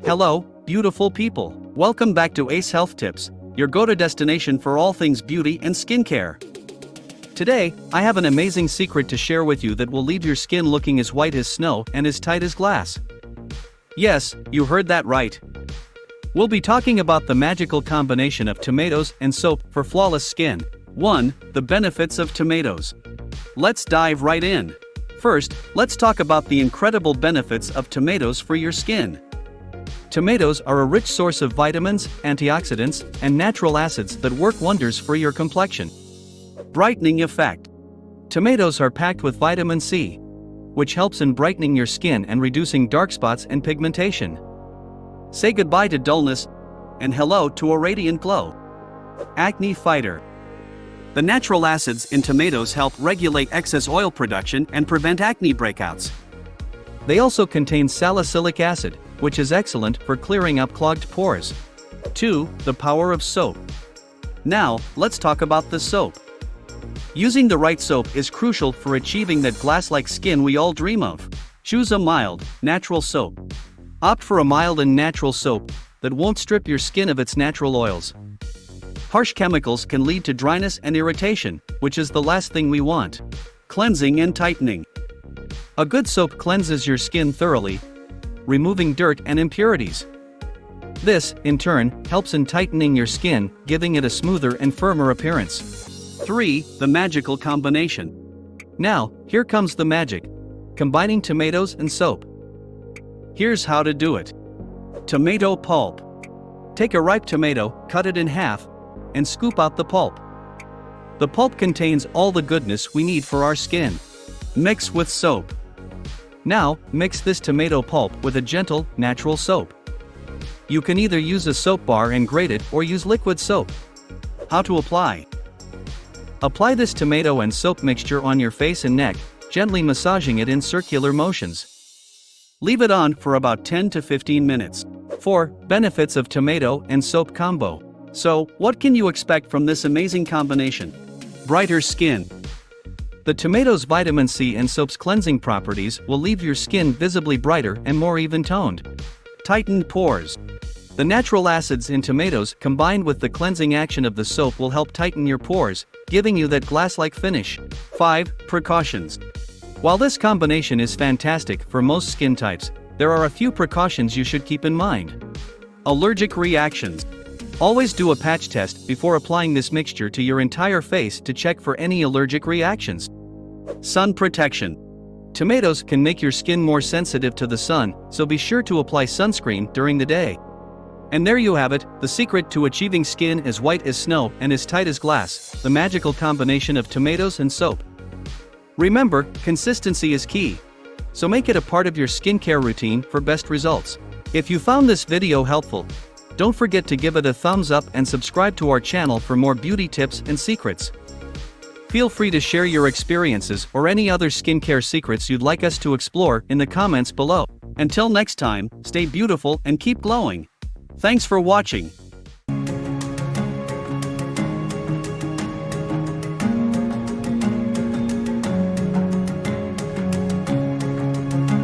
Hello, beautiful people. Welcome back to Ace Health Tips, your go-to destination for all things beauty and skincare. Today, I have an amazing secret to share with you that will leave your skin looking as white as snow and as tight as glass. Yes, you heard that right. We'll be talking about the magical combination of tomatoes and soap for flawless skin. 1. The benefits of tomatoes. Let's dive right in. First, let's talk about the incredible benefits of tomatoes for your skin. Tomatoes are a rich source of vitamins, antioxidants, and natural acids that work wonders for your complexion. Brightening effect. Tomatoes are packed with vitamin C, which helps in brightening your skin and reducing dark spots and pigmentation. Say goodbye to dullness and hello to a radiant glow. Acne fighter. The natural acids in tomatoes help regulate excess oil production and prevent acne breakouts. They also contain salicylic acid, which is excellent for clearing up clogged pores. 2. The power of soap. Now, let's talk about the soap. Using the right soap is crucial for achieving that glass-like skin we all dream of. Choose a mild, natural soap. Opt for a mild and natural soap that won't strip your skin of its natural oils. Harsh chemicals can lead to dryness and irritation, which is the last thing we want. Cleansing and tightening. A good soap cleanses your skin thoroughly, removing dirt and impurities. This, in turn, helps in tightening your skin, giving it a smoother and firmer appearance. 3. The magical combination. Now, here comes the magic. Combining tomatoes and soap. Here's how to do it. Tomato pulp. Take a ripe tomato, cut it in half, and scoop out the pulp. The pulp contains all the goodness we need for our skin. Mix with soap. Now, mix this tomato pulp with a gentle, natural soap. You can either use a soap bar and grate it or use liquid soap. How to apply? Apply this tomato and soap mixture on your face and neck, gently massaging it in circular motions. Leave it on for about 10 to 15 minutes. 4. Benefits of tomato and soap combo. So, what can you expect from this amazing combination? Brighter skin. The tomato's vitamin C and soap's cleansing properties will leave your skin visibly brighter and more even-toned. Tightened pores. The natural acids in tomatoes combined with the cleansing action of the soap will help tighten your pores, giving you that glass-like finish. 5. Precautions. While this combination is fantastic for most skin types, there are a few precautions you should keep in mind. Allergic reactions. Always do a patch test before applying this mixture to your entire face to check for any allergic reactions. Sun protection. Tomatoes can make your skin more sensitive to the sun, so be sure to apply sunscreen during the day. And there you have it, the secret to achieving skin as white as snow and as tight as glass, the magical combination of tomatoes and soap. Remember, consistency is key. So make it a part of your skincare routine for best results. If you found this video helpful, don't forget to give it a thumbs up and subscribe to our channel for more beauty tips and secrets. Feel free to share your experiences or any other skincare secrets you'd like us to explore in the comments below. Until next time, stay beautiful and keep glowing. Thanks for watching.